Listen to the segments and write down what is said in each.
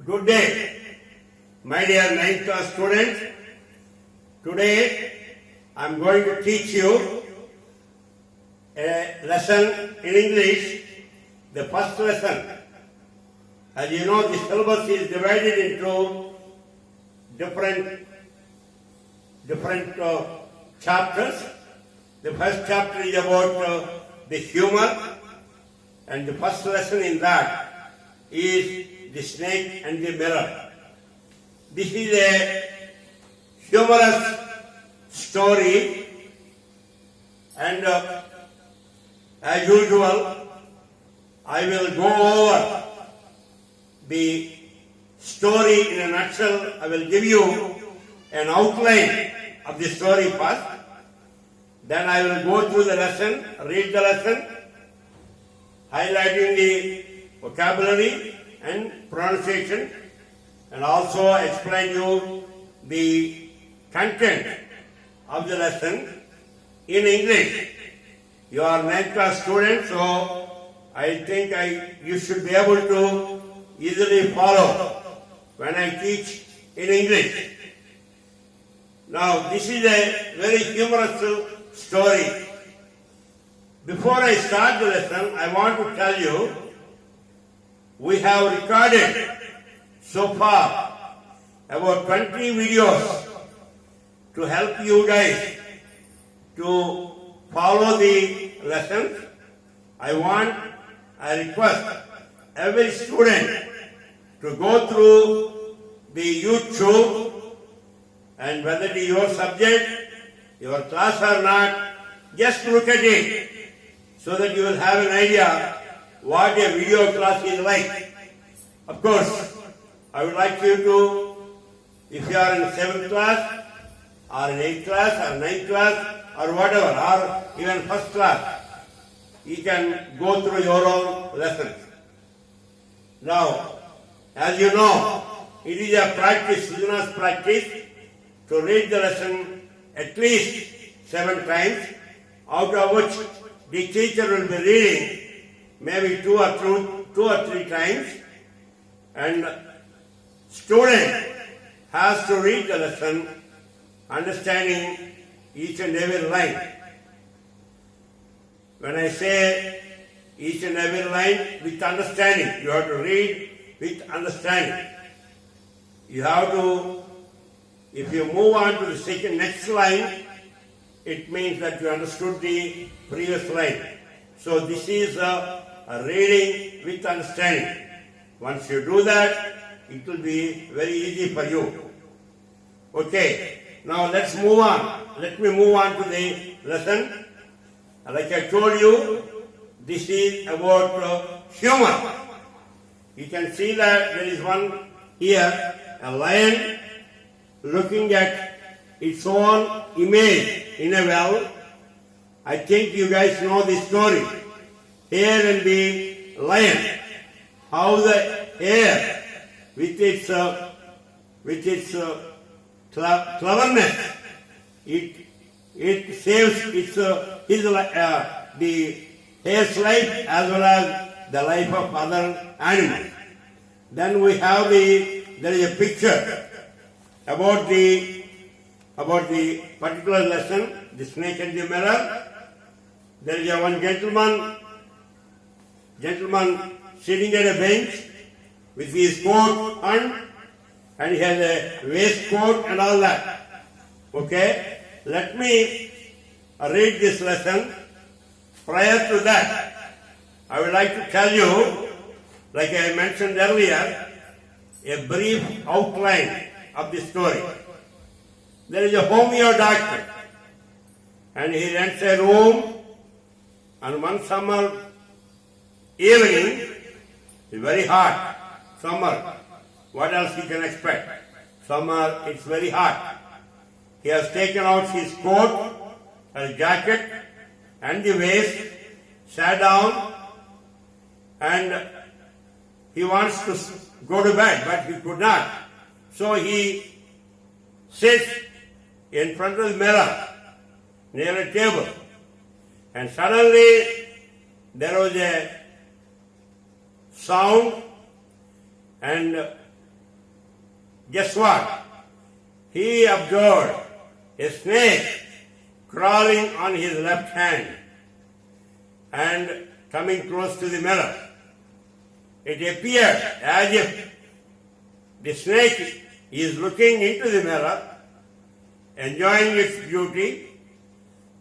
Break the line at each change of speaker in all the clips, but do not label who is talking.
Good day, my dear 9th class students. Today I am going to teach you a lesson in English, the first lesson. As you know, the syllabus is divided into different chapters. The first chapter is about the humor, and the first lesson in that is the snake and the mirror. This is a humorous story, and as usual, I will go over the story in a nutshell. I will give you an outline of the story first. Then I will go through the lesson, read the lesson, highlighting the vocabulary and pronunciation, and also explain you the content of the lesson in English. You are 9th class students, so I think you should be able to easily follow when I teach in English. Now, this is a very humorous story. Before I start the lesson, I want to tell you, we have recorded so far about 20 videos to help you guys to follow the lessons. I request every student to go through the YouTube, and whether it is your subject, your class or not, just look at it so that you will have an idea what a video class is like. Of course, I would like you to, if you are in 7th class, or in 8th class, or 9th class, or whatever, or even 1st class, you can go through your own lessons. Now, as you know, it is a practice, rigorous practice, to read the lesson at least 7 times, out of which the teacher will be reading maybe 2 or 3 times, and student has to read the lesson understanding each and every line. When I say each and every line with understanding, you have to read with understanding. You have to, if you move on to the next line, it means that you understood the previous line. So this is a reading with understanding. Once you do that, it will be very easy for you. Okay, now let's move on. Let me move on to the lesson. Like I told you, this is about humor. You can see that there is one here, a lion looking at its own image in a well. I think you guys know this story. Hare and the lion. How the hare, with its cleverness, it saves the hare's life as well as the life of other animals. Then we have there is a picture about the particular lesson, the snake and the mirror. There is one gentleman sitting at a bench with his coat on, and he has a waistcoat and all that. Okay? Let me read this lesson. Prior to that, I would like to tell you, like I mentioned earlier, a brief outline of the story. There is a homeo doctor, and he rents a room, and one summer evening, it's very hot, summer. What else you can expect? Summer, it's very hot. He has taken out his coat, his jacket, and the waist, sat down, and he wants to go to bed, but he could not. So he sits in front of the mirror, near a table, and suddenly there was a sound, and guess what? He observed a snake crawling on his left hand and coming close to the mirror. It appeared as if the snake is looking into the mirror, enjoying its beauty.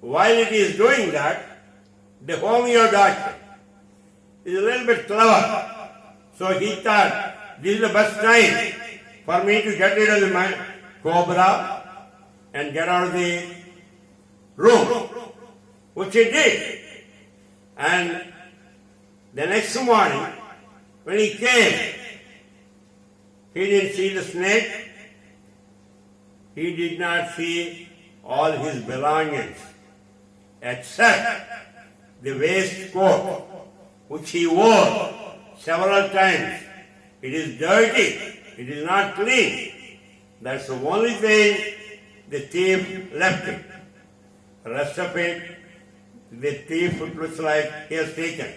While it is doing that, the homeo doctor is a little bit clever. So he thought, this is the best time for me to get rid of my cobra and get out of the room, which he did. And the next morning, when he came, he didn't see the snake. He did not see all his belongings, except the waistcoat, which he wore several times. It is dirty. It is not clean. That's the only thing the thief left it. The rest of it, the thief, it looks like he has taken.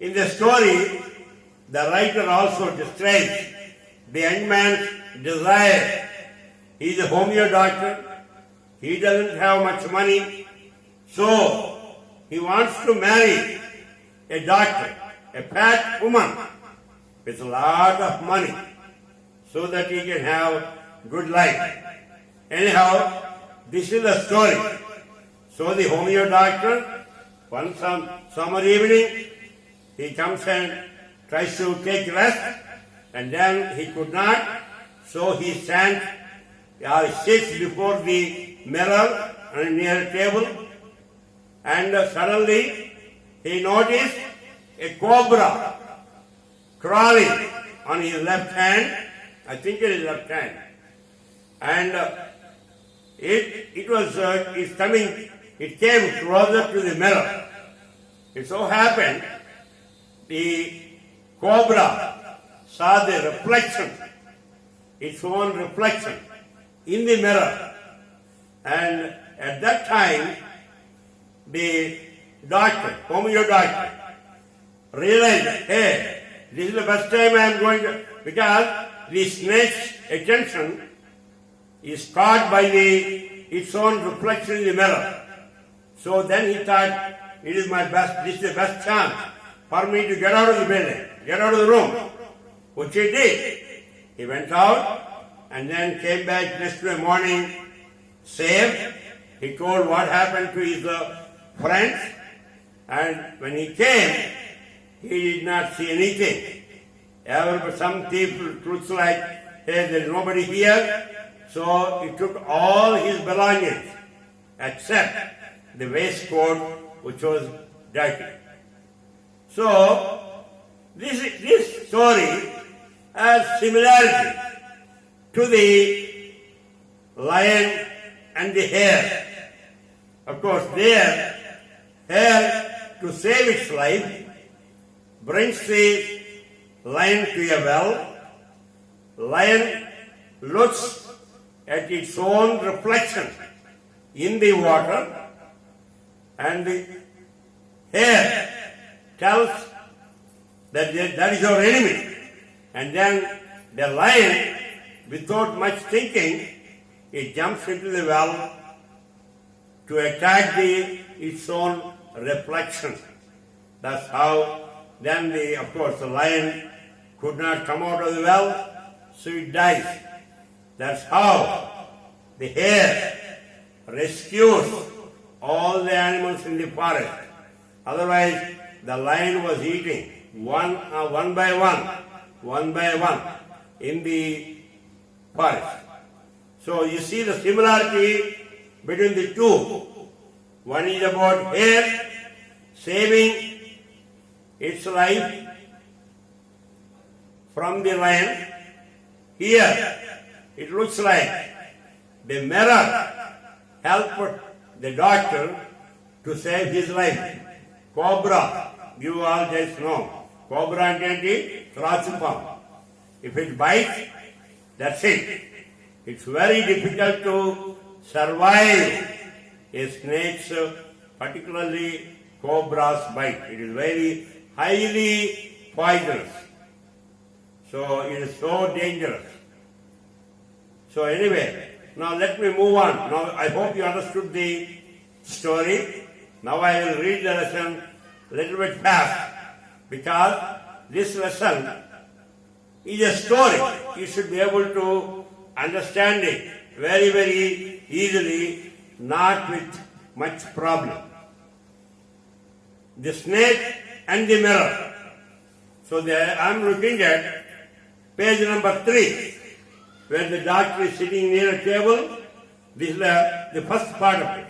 In the story, the writer also describes the young man's desire. He is a homeo doctor. He doesn't have much money. So, he wants to marry a doctor, a fat woman with a lot of money, so that he can have good life. Anyhow, this is the story. So the homeo doctor, one summer evening, he comes and tries to take rest, and then he could not, so he sits before the mirror and near a table, and suddenly he noticed a cobra crawling on his left hand. I think it is left hand. And it came closer to the mirror. It so happened the cobra saw the reflection, its own reflection in the mirror. And at that time, the doctor, homeo doctor, realized, hey, this is the first time I am going to, because the snake's attention is caught by its own reflection in the mirror. So then he thought, this is the best chance for me to get out of the building, get out of the room, which he did. He went out and then came back next morning saved. He told what happened to his friends, and when he came, he did not see anything. Some people looks like, hey, there is nobody here. So he took all his belongings except the waistcoat, which was dirty. So this story has similarity to the lion and the hare. Of course, there, hare, to save its life, brings the lion to a well. Lion looks at its own reflection in the water, and the hare tells that that is your enemy. And then the lion, without much thinking, it jumps into the well to attack its own reflection. That's how then of course the lion could not come out of the well, so it dies. That's how the hare rescues all the animals in the forest. Otherwise, the lion was eating one by one in the forest. So you see the similarity between the two. One is about hare saving its life from the lion. Here, it looks like the mirror helped the doctor to save his life. Cobra, you all just know. Cobra and Trachupam. If it bites, that's it. It's very difficult to survive a snake's, particularly cobra's bite. It is very highly poisonous. So it is so dangerous. So anyway, now let me move on. Now I hope you understood the story. Now I will read the lesson a little bit fast because this lesson is a story. You should be able to understand it very, very easily, not with much problem. The snake and the mirror. So I am looking at page number 3, where the doctor is sitting near a table. This is the first part of it.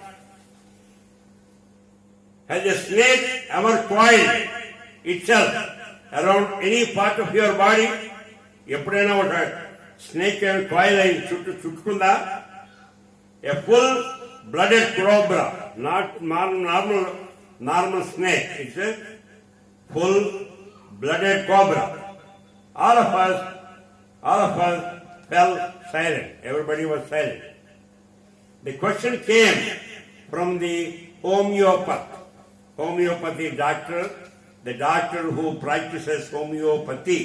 Has a snake ever coiled itself around any part of your body? ఎప్పుడైనా ఒక snake coil అయి చుట్టుకుందా? A full blooded cobra, not normal snake. It's a full blooded cobra. All of us fell silent. Everybody was silent. The question came from the homeopathy doctor, the doctor who practices homeopathy.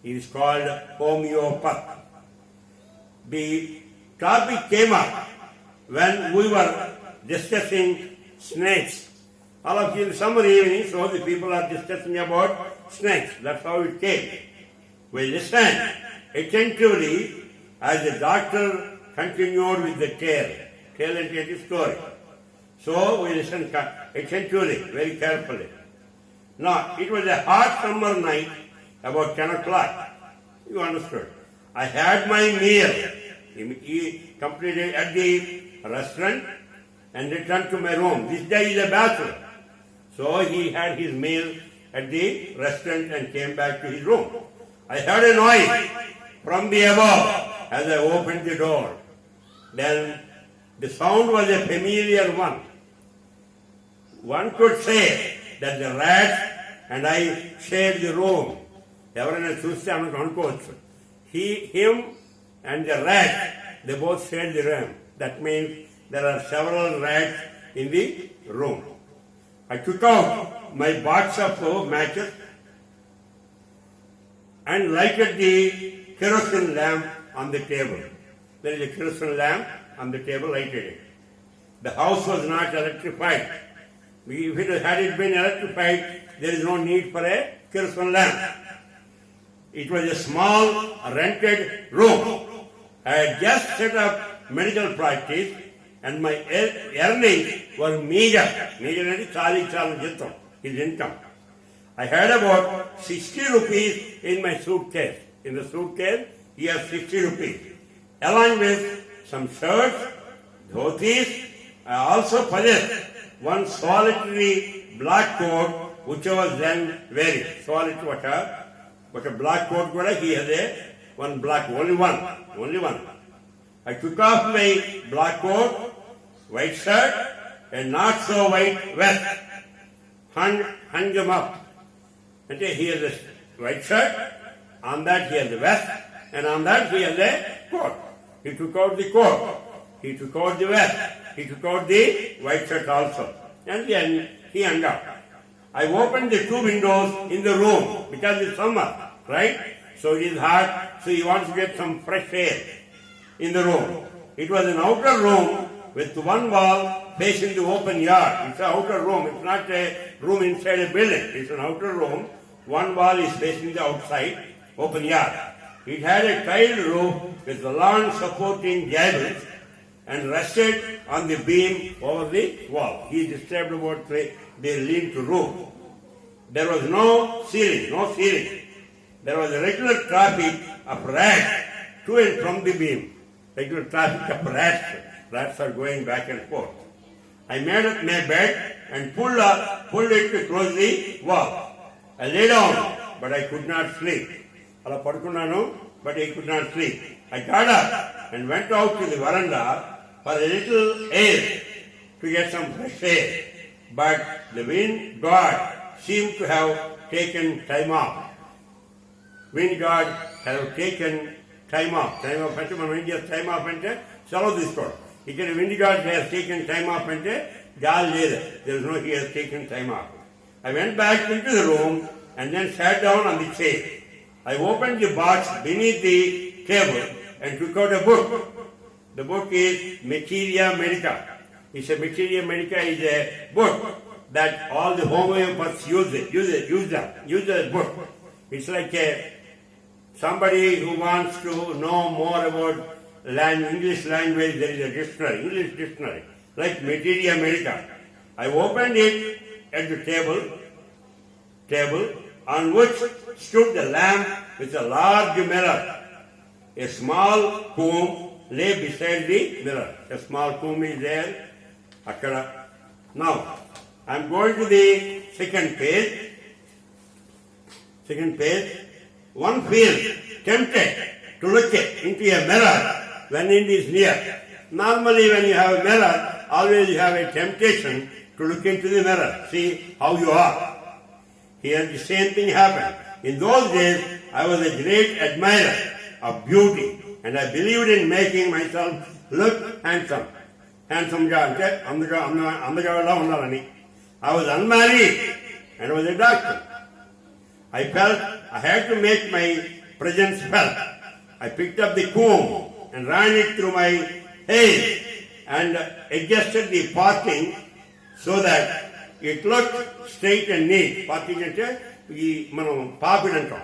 He is called homeopath. The topic came up when we were discussing snakes. All of you in summer evening, so the people are discussing about snakes. That's how it came. We listened attentively as the doctor continued with the tale and the story. So we listened attentively, very carefully. Now, it was a hot summer night, about 10 o'clock. You understood. I had my meal. He completed at the restaurant and returned to my room. This guy is a bachelor. So he had his meal at the restaurant and came back to his room. I heard a noise from the above as I opened the door. Then the sound was a familiar one. One could say that the rats and I shared the room. ఎవరైనా చూస్తే ఆమెకు అనుకోవచ్చు. Him and the rat, they both shared the room. That means there are several rats in the room. I took out my box of matches and lighted the kerosene lamp on the table. There is a kerosene lamp on the table, lighted it. The house was not electrified. If it had been electrified, there is no need for a kerosene lamp. It was a small rented room. I had just set up medical practice and my earnings were meager. Meager is his income. I had about 60 rupees in my suitcase. In the suitcase, he has 60 rupees. Along with some shirts, dhotis, I also possessed one solitary black coat which I was then wearing. Solitary but a black coat, he has one black, only one. I took off my black coat, white shirt, and not so white vest, hung them up. And he has a white shirt, on that he has a vest, and on that he has a coat. He took out the coat, he took out the vest, he took out the white shirt also, and then he hung up. I opened the 2 windows in the room because it's summer, right? So it is hot, so he wants to get some fresh air in the room. It was an outer room with one wall facing the open yard. It's an outer room, it's not a room inside a building. It's an outer room. One wall is facing the outside, open yard. It had a tiled roof with long supporting gables and rested on the beam over the wall. He described about the lean-to roof. There was no ceiling. There was a regular traffic of rats to and from the beam. Regular traffic of rats. Rats are going back and forth. I made up my bed and pulled it to close the wall. I lay down, but I could not sleep. Ala padukunnanu, but I could not sleep. I got up and went out to the veranda for a little air to get some fresh air. But the wind god seemed to have taken time off. Wind god have taken time off. Time off అంటే మనం ఏం చేస్తాం? Time of అంటే సెలవు తీసుకోవడం. ఇక్కడ wind god has taken time off అంటే గాలి లేదు. There is no he has taken time off. I went back into the room and then sat down on the chair. I opened the box beneath the table and took out a book. The book is Materia Medica. It's a Materia Medica is a book that all the homeopaths use that book. It's like somebody who wants to know more about English language, there is a dictionary, English dictionary, like Materia Medica. I opened it at the table on which stood the lamp with a large mirror. A small comb lay beside the mirror. A small comb is there. Akkada. Now, I am going to the second page. One feels tempted to look into a mirror when it is near. Normally when you have a mirror, always you have a temptation to look into the mirror. See how you are. Here the same thing happened. In those days, I was a great admirer of beauty and I believed in making myself look handsome. I was unmarried and was a doctor. I felt I had to make my presence felt. I picked up the comb and ran it through my hair and adjusted the parting so that it looked straight and neat. Parting ante ee manam paapin antam.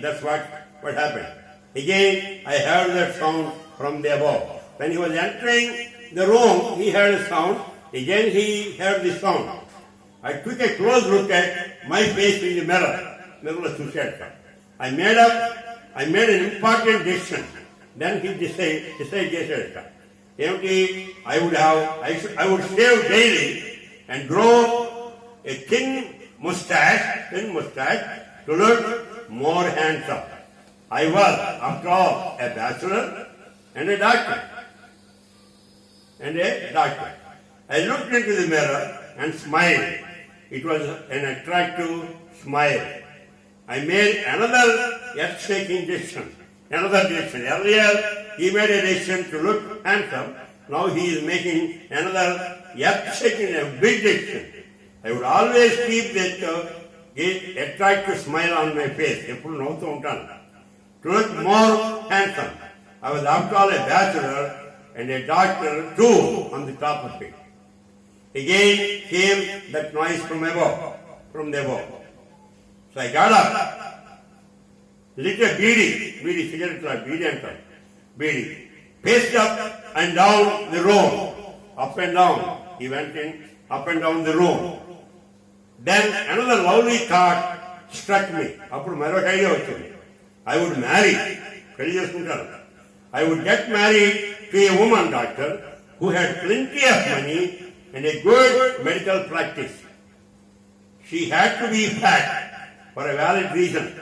That's what happened. Again, I heard that sound from the above. When he was entering the room, he heard a sound. Again, he heard the sound. I took a close look at my face in the mirror. I made an important decision. Then he decided, I would shave daily and grow a thin mustache to look more handsome. I was, after all, a bachelor and a doctor. I looked into the mirror and smiled. It was an attractive smile. I made another earth-shaking decision. Earlier, he made a decision to look handsome. Now he is making another earth-shaking, a big decision. I would always keep that attractive smile on my face. To look more handsome. I was after all a bachelor and a doctor too on the top of it. Again came that noise from the above. So I got up, lit a beedi cigarette, paced up and down the room, up and down. He went in, up and down the room. Then another lovely thought struck me. I would marry. I would get married to a woman doctor who had plenty of money and a good medical practice. She had to be fat for a valid reason.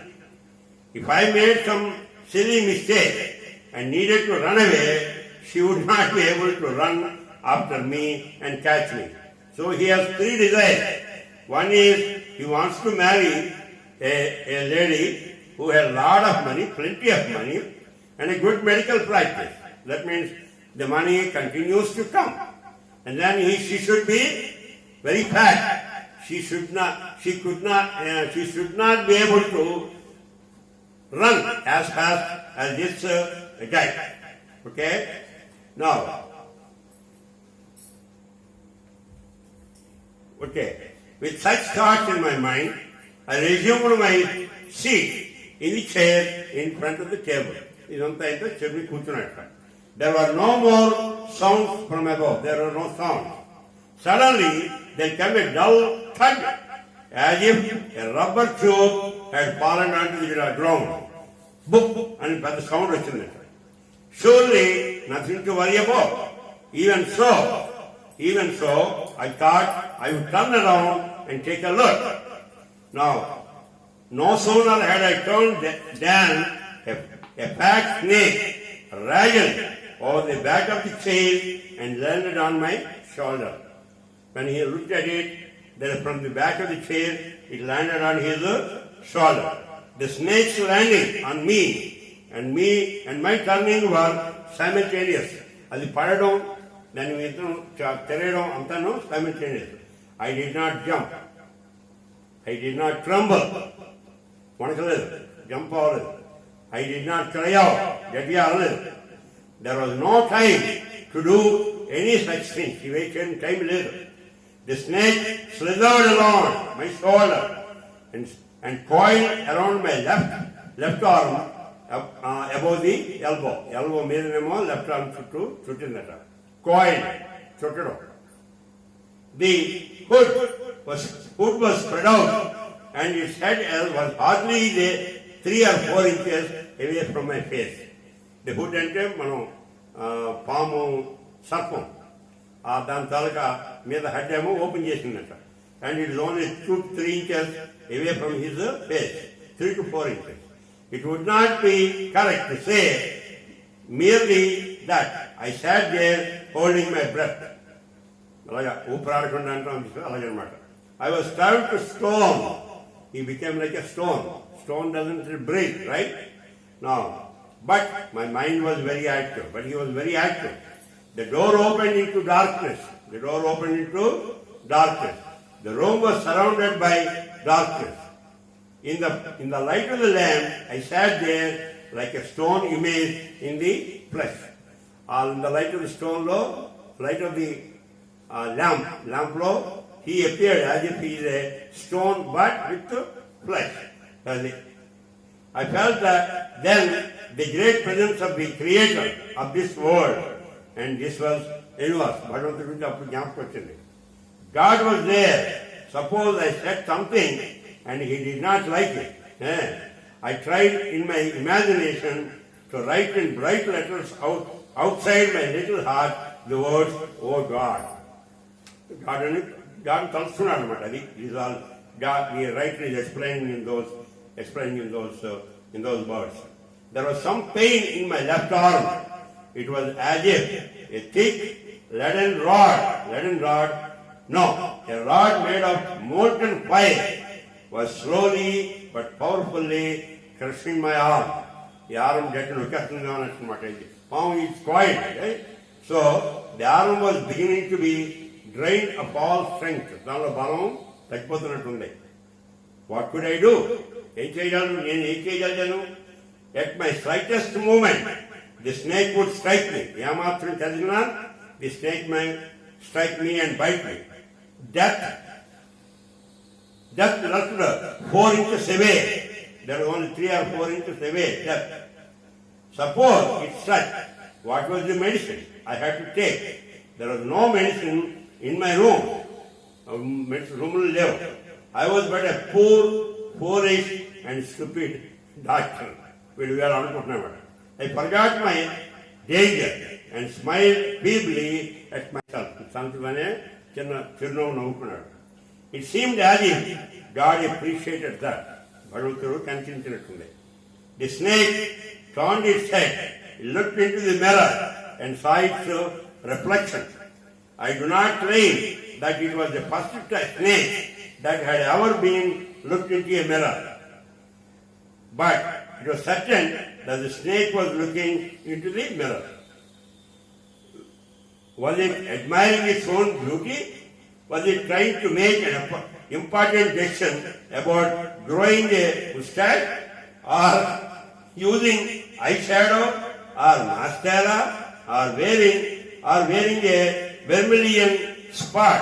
If I made some silly mistake and needed to run away, she would not be able to run after me and catch me. So he has three desires. One is he wants to marry a lady who has a lot of money, plenty of money, and a good medical practice. That means the money continues to come. And then she should be very fat. She should not be able to run as fast as this guy. Okay? Now, with such thoughts in my mind, I resumed my seat in the chair in front of the table. There were no more sounds from above. There were no sounds. Suddenly, there came a dull thud, as if a rubber tube had fallen onto the ground. Boop, and the sound was in it. Surely, nothing to worry about. Even so, I thought I would turn around and take a look. Now, no sooner had I turned than a fat snake wriggled over the back of the chair and landed on my shoulder. When he looked at it, then from the back of the chair, it landed on his shoulder. The snake's landing on me and my turning were simultaneous. As it fired on, then we simultaneous. I did not jump. I did not tremble. Jump all. I did not cry out. There was no time to do any such thing. He waited time later. The snake slithered along my shoulder and coiled around my left arm above the elbow. Elbow meedinemo left arm chuttindata. Coiled, chuttadu. The hood was spread out and its head was hardly 3 or 4 inches away from my face. The hood ante మనం పాము సర్పం దాని తాలూకా మీద head ఏమో open చేసిందట. And it is only 2-3 inches away from his face, 3 to 4 inches. It would not be correct to say merely that I sat there holding my breath. అలాగా ఊపిరాడకుండా అంటాం అలాగనమాట. I was turned to stone. He became like a stone. Stone doesn't breathe, right? Now, but my mind was very active. But he was very active. The door opened into darkness. The room was surrounded by darkness. In the light of the lamp, I sat there like a stone image in the flesh. In the light of the stone law, light of the lamp law, he appeared as if he is a stone but with flesh. I felt that then the great presence of the creator of this world, and this was universe. God was there. Suppose I said something and he did not like it. I tried in my imagination to write in bright letters outside my little heart the words, "Oh God." God తలుస్తున్నాడు అన్నమాట. అది is all God. The writer is explaining in those words. There was some pain in my left arm. It was as if a thick leaden rod, a rod made of molten fire was slowly but powerfully crushing my arm. The arm getting nukastunga annమాట. Palm is coiled, right? So the arm was beginning to be drained of all strength. దానిలో బలం తగ్గిపోతున్నట్టుంది. What could I do? ఏం చేయగలను? At my slightest movement, the snake would strike me. ఏమాత్రం కదిలినా the snake might strike me and bite me. Death lurked 4 inches away. There was only 3 or 4 inches away. Death. Suppose it struck. What was the medicine I had to take? There was no medicine in my room. I was but a poor, foolish and stupid doctor. I forgot my danger and smiled feebly at myself. It seemed as if God appreciated that. The snake turned its head, looked into the mirror and saw its reflection. I do not claim that it was the first snake that had ever been looked into a mirror. But it was certain that the snake was looking into the mirror. Was it admiring its own beauty? Was it trying to make an important decision about growing a mustache or using eyeshadow or mascara or wearing a vermilion spot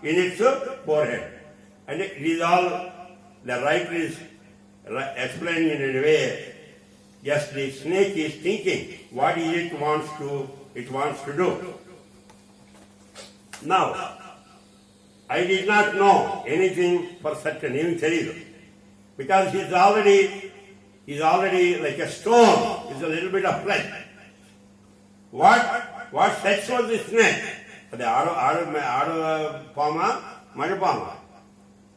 in its forehead? And it is all the writer is explaining in a way. Yes, the snake is thinking what it wants to do. Now, I did not know anything for certain, even Teridu, because he's already like a stone. It's a little bit of flesh. What sex was the snake? The Pama, Madapama.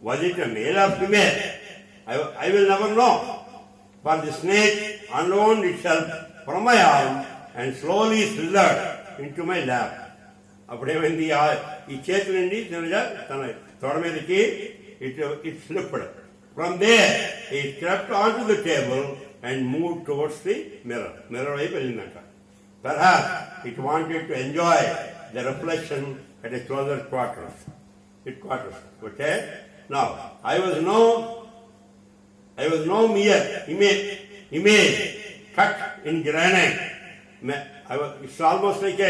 Was it a male or female? I will never know. For the snake unwound itself from my arm and slowly slithered into my lap. అప్పుడేమైంది ఈ చేతి నుండి తన తొడ మీదకి it slipped. From there it crept onto the table and moved towards the mirror. Mirror వైపు వెళ్ళిందంట. Perhaps it wanted to enjoy the reflection at a closer quarters. Okay? Now, I was no mere image cut in granite. It's almost like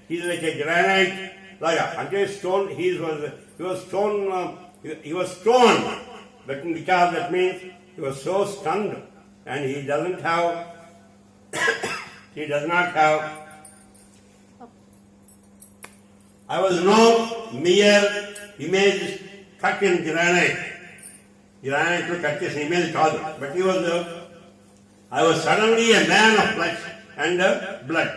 he's like a granite, like a stone. He was stoned. But in because that means he was so stunned, and he does not have. I was no mere image cut in granite. Granite to cut his image called, but I was suddenly a man of flesh and blood.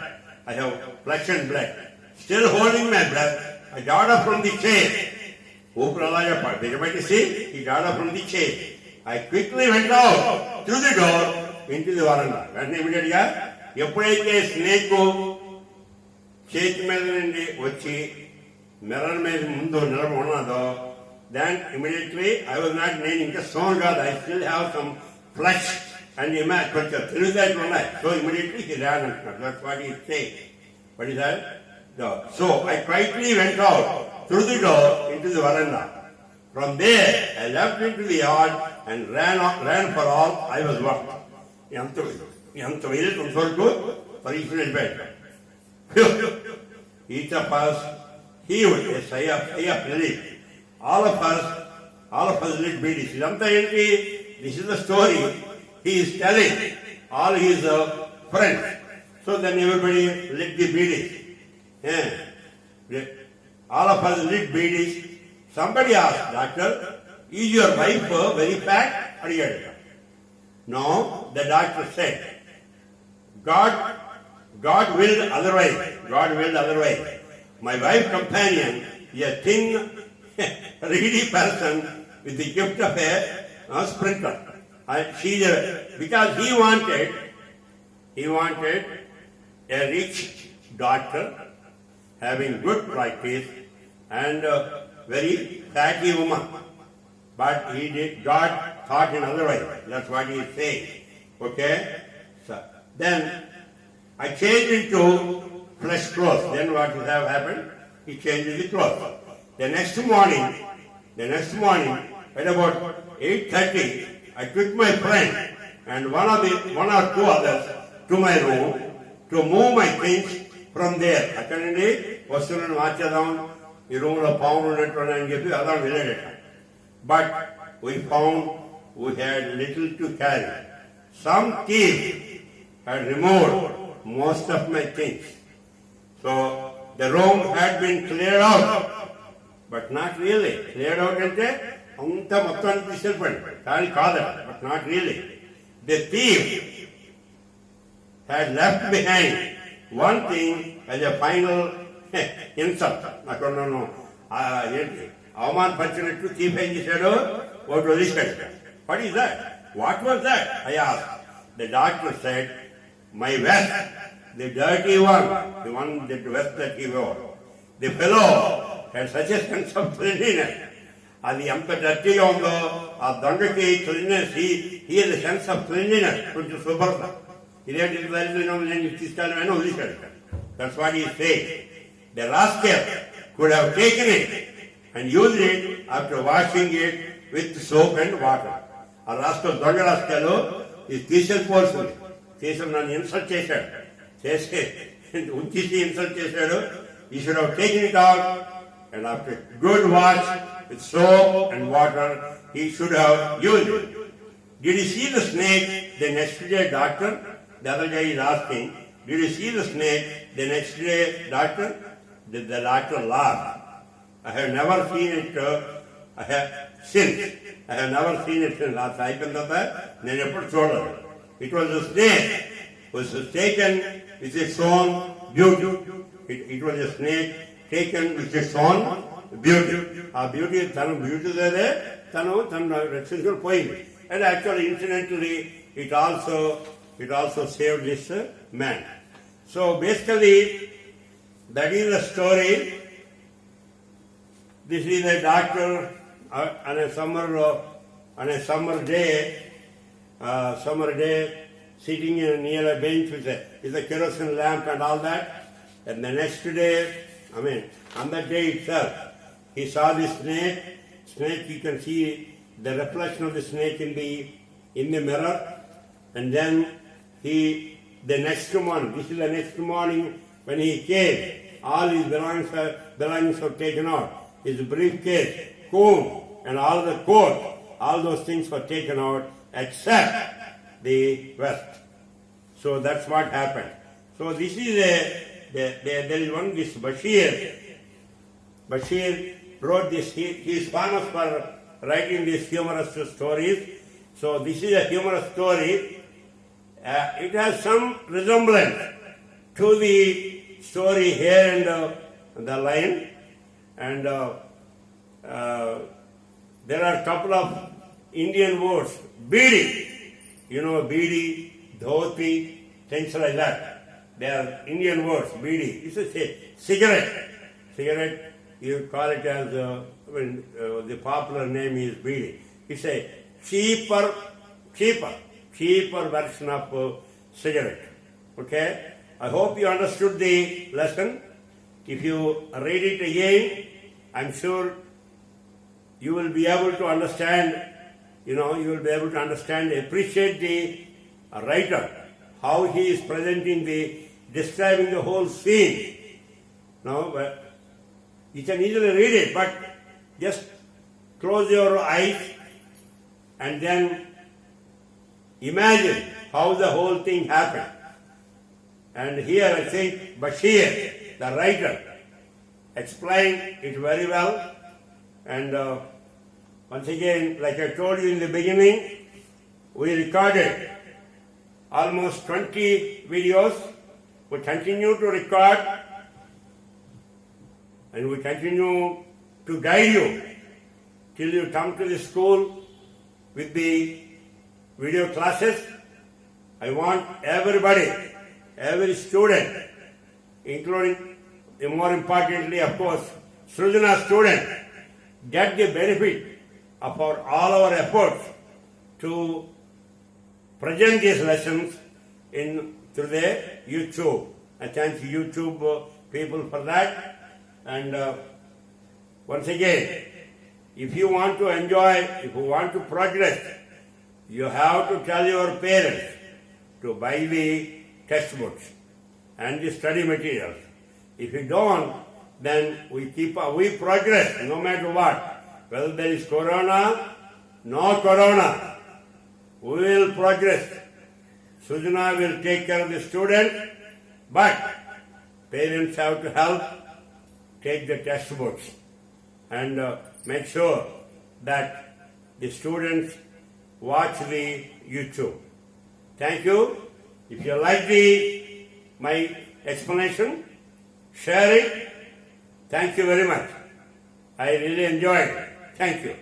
I have flesh and blood. Still holding my breath, I got up from the chair. Did you see? He got up from the chair. I quickly went out through the door into the veranda. And immediately, ఎప్పుడైతే snake చేతి మీద నుండి వచ్చి mirror మీద ముందు నిలబడి ఉన్నదో, then immediately I was not needing a stone God. I still have some flesh and కొంచెం తెలివితేటలు ఉన్నాయి. So immediately he ran and that's what he said. What is that? So I quietly went out through the door into the veranda. From there I left into the yard and ran for all I was worth. ఎంత వేలు కొంతవరకు పరీక్షలు వెళ్ళిపోయాడు. Each of us heaved a sigh of relief. All of us lit beads. ఇదంతా ఏంటి? This is the story he is telling all his friends. So then everybody lit the beads. All of us lit beads. Somebody asked, Doctor, is your wife very fat? No, the doctor said, God willed otherwise. God willed otherwise. My wife companion is a thin, reedy person with the gift of a sprinter. Because he wanted a rich doctor having good practice and very fatty woman. But God thought in other way. That's what he is saying. Okay? So, then I changed into fresh clothes. Then what will have happened? He changed the clothes. The next morning, at about 8:30, I took my friend and one or two others to my room to move my things from there. Akkanandi vastuలను మార్చేద్దాం, ఈ room లో పావులు ఉన్నట్టు అని చెప్పి అలా వెళ్ళాడట. But we found we had little to carry. Some thief had removed most of my things. So the room had been cleared out, but not really. Cleared out ante anta mottam తీసుకెళ్ళిపోయింది, కానీ కాదట, but not really. The thief had left behind one thing as a final insult. నాకున్నాను ఏంటి అవమానపరిచినట్టు thief ఏం చేశాడు, ఒకటి వదిలిపెట్టాడు. What is that? What was that? I asked. The doctor said, my vest, the dirty one, the vest that he wore. The fellow had such a sense of cleanliness. అది ఎంత డర్టీగా ఉందో ఆ దొంగకి cleanness, he has a sense of cleanliness, కొంచెం శుభ్రత. ఇదేంటి నేను తీసుకెళ్ళమని వదిలిశాడు. That's what he said. The rascal could have taken it and used it after washing it with soap and water. ఆ rascal, దొంగ రాస్కలు ఇది తీసుకెళ్ళిపోవాల్సింది. తీసుకుని నన్ను ఇన్సల్ట్ చేశాడు, ఉంచేసి ఇన్సల్ట్ చేశాడు. He should have taken it out and after good wash with soap and water, he should have used it. Did you see the snake the next day, doctor? The other guy is asking, did you see the snake the next day, doctor? The doctor laughed. I have never seen it since. I have never seen it since. Last అయిపోయిందా నేను ఎప్పుడు చూడలేదు. It was a snake, was taken with its own beauty. It was a snake taken with its own beauty. ఆ beauty తన బ్యూటీలోనే తను రక్షించుకొని పోయింది. And actually, incidentally, it also saved this man. So basically, that is the story. This is a doctor on a summer day, sitting near a bench with a kerosene lamp and all that. And the next day, on that day itself, he saw the snake. You can see the reflection of the snake in the mirror. And then the next morning, this is the next morning when he came, all his belongings were taken out. His briefcase, comb, and all the coat, all those things were taken out except the vest. So that's what happened. So this is there is one, this Bashir. Bashir wrote this, he is famous for writing these humorous stories. So this is a humorous story. It has some resemblance to the story here in the line. And there are a couple of Indian words. Beedi, beedi, dhoti, things like that. They are Indian words, beedi. It's a cigarette. Cigarette, you call it as, the popular name is beedi. It's a cheaper version of cigarette. Okay? I hope you understood the lesson. If you read it again, I'm sure you will be able to understand, appreciate the writer, how he is describing the whole scene. But you can easily read it, but just close your eyes and then imagine how the whole thing happened. And here I think Bashir, the writer, explained it very well. And once again, like I told you in the beginning, we recorded almost 20 videos. We continue to record and we continue to guide you till you come to the school with the video classes. I want everybody, every student, including, more importantly, of course, Srujana student, get the benefit of all our efforts to present these lessons through the YouTube. I thank YouTube people for that. And once again, if you want to enjoy, if you want to progress, you have to tell your parents to buy the textbooks and the study materials. If you don't, then we progress no matter what. Whether there is corona, no corona, we will progress. Sujana will take care of the student, but parents have to help take the textbooks and make sure that the students watch the YouTube. Thank you. If you like my explanation, share it. Thank you very much. I really enjoyed it. Thank you.